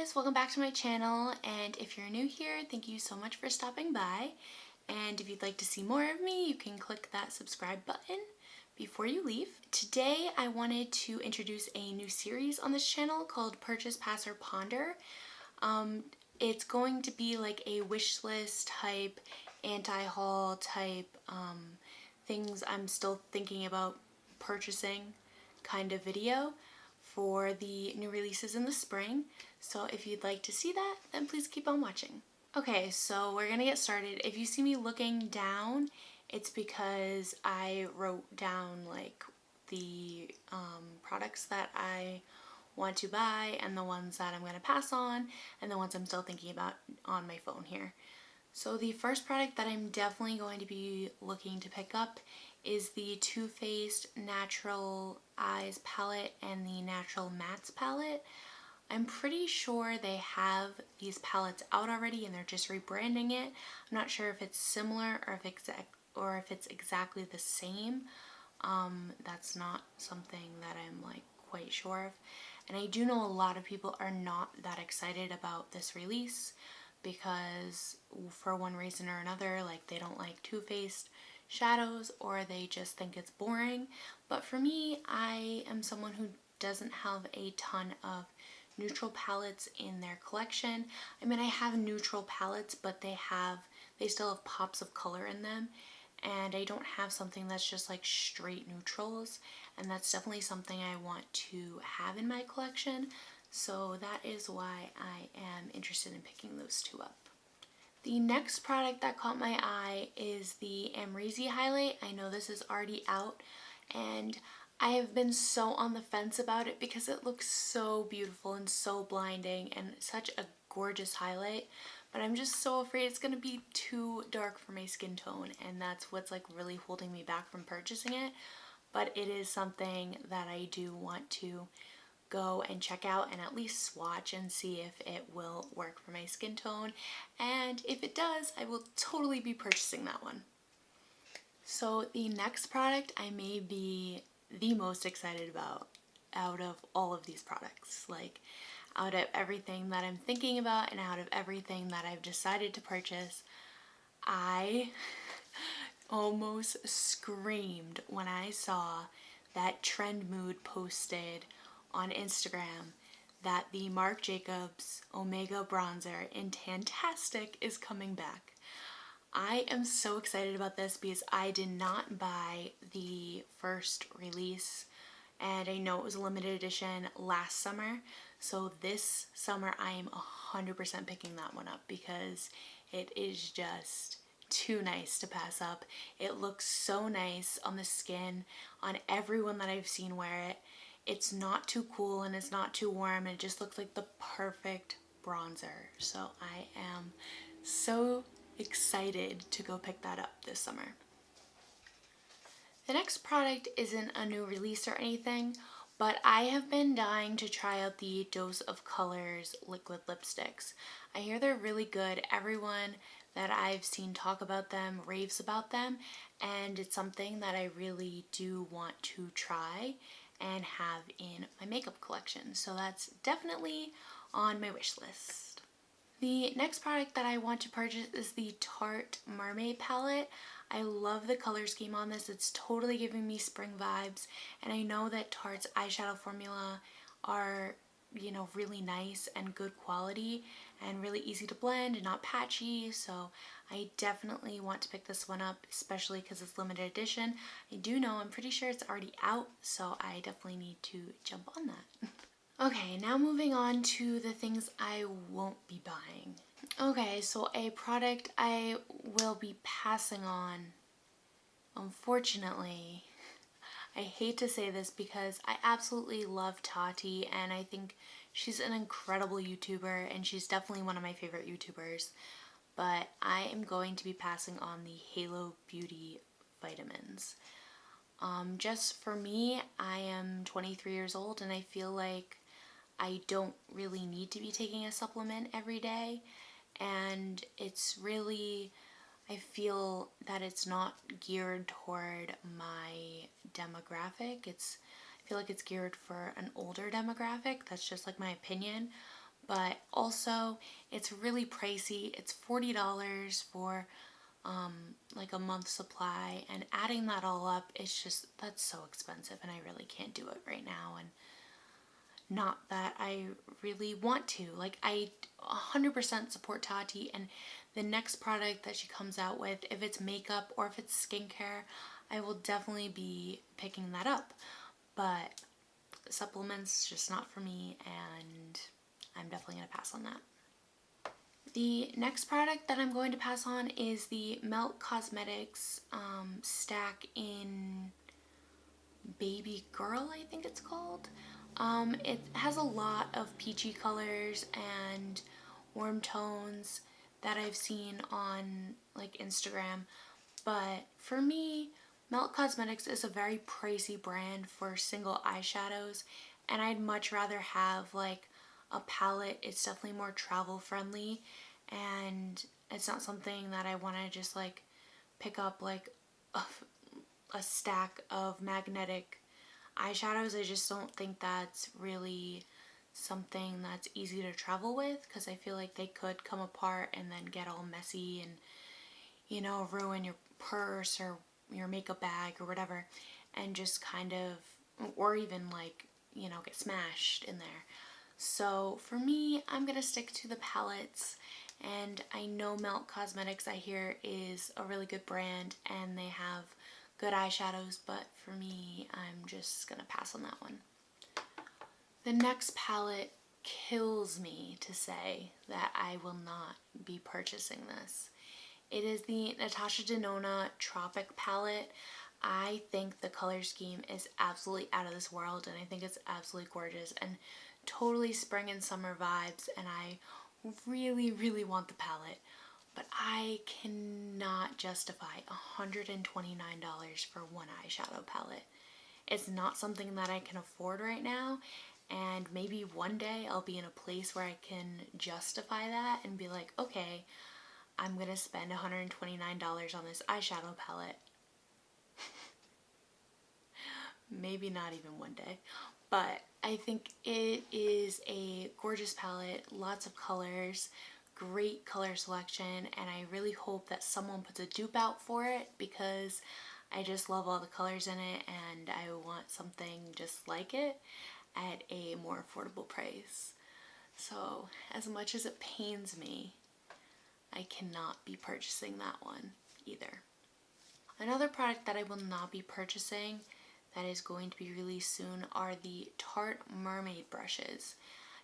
guys, welcome back to my channel, and if you're new here, thank you so much for stopping by. And if you'd like to see more of me, you can click that subscribe button before you leave. Today I wanted to introduce a new series on this channel called Purchase, Pass, or Ponder. It's going to be like a wish list type, anti-haul type, things I'm still thinking about purchasing kind of video for the new releases in the spring. So if you'd like to see that, then please keep on watching. Okay, so we're gonna get started. If you see me looking down, it's because I wrote down like the products that I want to buy and the ones that I'm gonna pass on and the ones I'm still thinking about on my phone here. So the first product that I'm definitely going to be looking to pick up is the Too Faced Natural Eyes palette and the Natural Mattes palette. I'm pretty sure they have these palettes out already and they're just rebranding it. I'm not sure if it's similar or if it's exactly the same. That's not something that I'm like quite sure of. And I do know a lot of people are not that excited about this release because for one reason or another, like they don't like Too Faced shadows or they just think it's boring. But for me, I am someone who doesn't have a ton of neutral palettes in their collection. I mean, I have neutral palettes, but they still have pops of color in them, and I don't have something that's just like straight neutrals, and that's definitely something I want to have in my collection. So that is why I am interested in picking those two up. The next product that caught my eye is the Amrezy highlight. I know this is already out, and I have been so on the fence about it because it looks so beautiful and so blinding and such a gorgeous highlight, but I'm just so afraid it's going to be too dark for my skin tone, and that's what's like really holding me back from purchasing it. But it is something that I do want to go and check out and at least swatch and see if it will work for my skin tone, and if it does, I will totally be purchasing that one. So the next product I may be the most excited about out of all of these products, like out of everything that I'm thinking about and out of everything that I've decided to purchase. I almost screamed when I saw that Trend Mood posted on Instagram that the Marc Jacobs Omega Bronzer in Tantastic is coming back. I am so excited about this because I did not buy the first release, and I know it was a limited edition last summer, so this summer I am 100% picking that one up because it is just too nice to pass up. It looks so nice on the skin, on everyone that I've seen wear it. It's not too cool and it's not too warm, and it just looks like the perfect bronzer. So I am so excited to go pick that up this summer. The next product isn't a new release or anything, but I have been dying to try out the Dose of Colors liquid lipsticks. I hear they're really good. Everyone that I've seen talk about them raves about them, and it's something that I really do want to try and have in my makeup collection. So that's definitely on my wish list. The next product that I want to purchase is the Tarte Mermaid palette. I love the color scheme on this. It's totally giving me spring vibes, and I know that Tarte's eyeshadow formula are, you know, really nice and good quality and really easy to blend and not patchy, so I definitely want to pick this one up, especially because it's limited edition. I do know, I'm pretty sure it's already out, so I definitely need to jump on that. Okay, now moving on to the things I won't be buying. Okay, so a product I will be passing on, unfortunately. I hate to say this because I absolutely love Tati and I think she's an incredible YouTuber and she's definitely one of my favorite YouTubers, but I am going to be passing on the Halo Beauty vitamins. Just for me, I am 23 years old and I feel like I don't really need to be taking a supplement every day, and it's really, I feel that it's not geared toward my demographic. I feel like it's geared for an older demographic. That's just like my opinion. but also it's really pricey. It's $40 for like a month supply, and adding that all up, it's just, that's so expensive, and I really can't do it right now. And not that I really want to. Like, I 100% support Tati, and the next product that she comes out with, if it's makeup or if it's skincare, I will definitely be picking that up. But supplements, just not for me, and I'm definitely going to pass on that. The next product that I'm going to pass on is the Melt Cosmetics Stack in Baby Girl, I think it's called. It has a lot of peachy colors and warm tones that I've seen on like Instagram, but for me, Melt Cosmetics is a very pricey brand for single eyeshadows, and I'd much rather have like a palette. It's definitely more travel friendly, and it's not something that I want to just like pick up like a stack of magnetic eyeshadows. I just don't think that's really something that's easy to travel with, because I feel like they could come apart and then get all messy and, you know, ruin your purse or your makeup bag or whatever, and just kind of, or even like, you know, get smashed in there. So for me, I'm gonna stick to the palettes, and I know Melt Cosmetics, I hear, is a really good brand and they have good eyeshadows, but for me, I'm just gonna pass on that one. The next palette kills me to say that I will not be purchasing this. It is the Natasha Denona Tropic palette. I think the color scheme is absolutely out of this world, and I think it's absolutely gorgeous and totally spring and summer vibes, and I really, really want the palette, but I cannot justify $129 for one eyeshadow palette. It's not something that I can afford right now, and maybe one day I'll be in a place where I can justify that and be like, okay, I'm gonna spend $129 on this eyeshadow palette. Maybe not even one day, but I think it is a gorgeous palette, lots of colors, great color selection, and I really hope that someone puts a dupe out for it, because I just love all the colors in it and I want something just like it at a more affordable price. So as much as it pains me, I cannot be purchasing that one either. Another product that I will not be purchasing that is going to be released soon are the Tarte Mermaid brushes.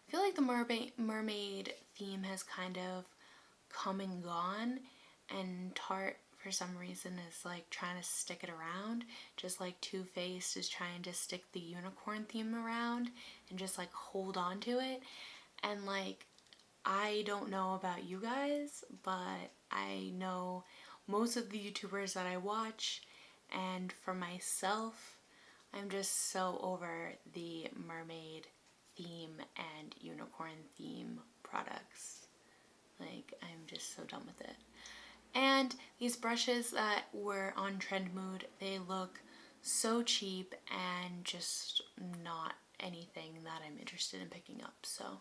I feel like the mermaid theme has kind of come and gone, and Tarte for some reason is like trying to stick it around, just like Too Faced is trying to stick the unicorn theme around and just like hold on to it. And like, I don't know about you guys, but I know most of the YouTubers that I watch, and for myself, I'm just so over the mermaid theme and unicorn theme products. Like, I'm just so done with it. And these brushes that were on Trend Mood, they look so cheap and just not anything that I'm interested in picking up. So I'm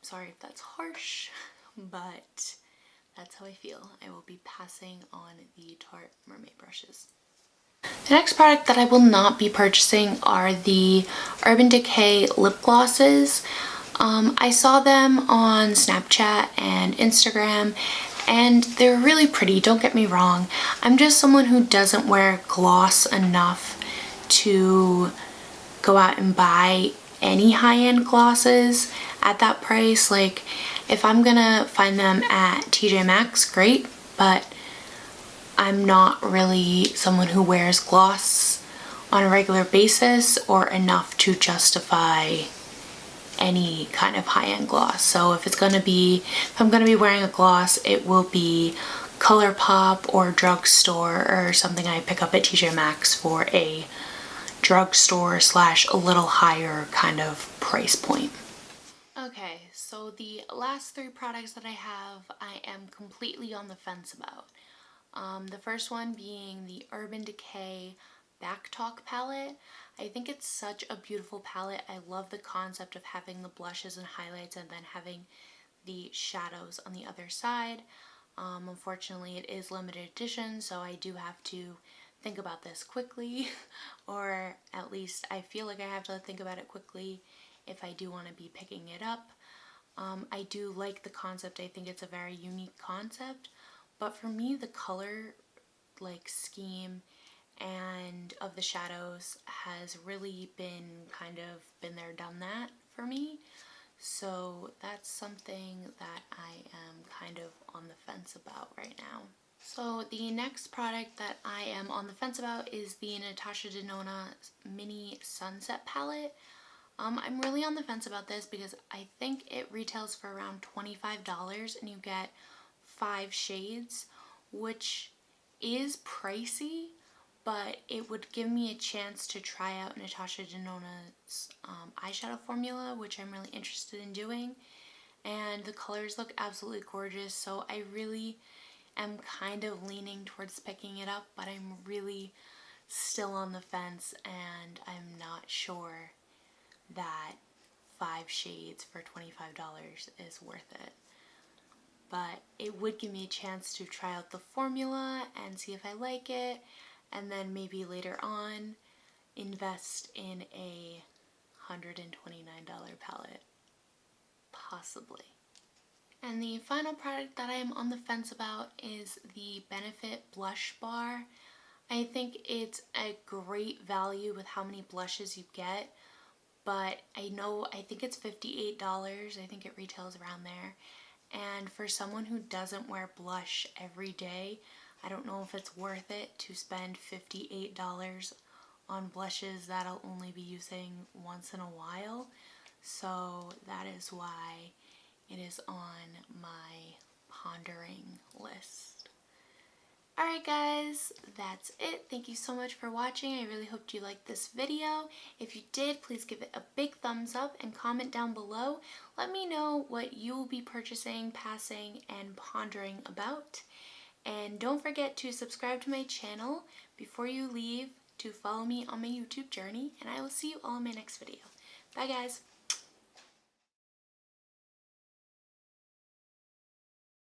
sorry if that's harsh, but that's how I feel. I will be passing on the Tarte Mermaid brushes. The next product that I will not be purchasing are the Urban Decay lip glosses. I saw them on Snapchat and Instagram, and they're really pretty, don't get me wrong. I'm just someone who doesn't wear gloss enough to go out and buy any high-end glosses at that price. Like, if I'm gonna find them at TJ Maxx, great, but I'm not really someone who wears gloss on a regular basis or enough to justify any kind of high-end gloss. So if I'm gonna be wearing a gloss, it will be ColourPop or drugstore or something I pick up at TJ Maxx for a drugstore / a little higher kind of price point. Okay, so the last three products that I have, I am completely on the fence about. The first one being the Urban Decay Back Talk palette. I think it's such a beautiful palette. I love the concept of having the blushes and highlights and then having the shadows on the other side. Unfortunately, it is limited edition, so I do have to think about this quickly, or at least I feel like I have to think about it quickly if I do want to be picking it up. I do like the concept. I think it's a very unique concept, but for me, the color scheme and of the shadows has really been been there, done that for me. So that's something that I am kind of on the fence about right now. So the next product that I am on the fence about is the Natasha Denona Mini Sunset Palette. I'm really on the fence about this because I think it retails for around $25 and you get 5 shades, which is pricey, but it would give me a chance to try out Natasha Denona's eyeshadow formula, which I'm really interested in doing. And the colors look absolutely gorgeous, so I really am kind of leaning towards picking it up, but I'm really still on the fence and I'm not sure that 5 shades for $25 is worth it. But it would give me a chance to try out the formula and see if I like it, and then maybe later on invest in a $129 palette, possibly. And the final product that I am on the fence about is the Benefit Blush Bar. I think it's a great value with how many blushes you get, but I think it's $58. I think it retails around there. And for someone who doesn't wear blush every day, I don't know if it's worth it to spend $58 on blushes that I'll only be using once in a while. So that is why it is on my pondering list. Alright guys, that's it. Thank you so much for watching. I really hoped you liked this video. If you did, please give it a big thumbs up and comment down below. Let me know what you will be purchasing, passing, and pondering about. And don't forget to subscribe to my channel before you leave to follow me on my YouTube journey. And I will see you all in my next video. Bye guys!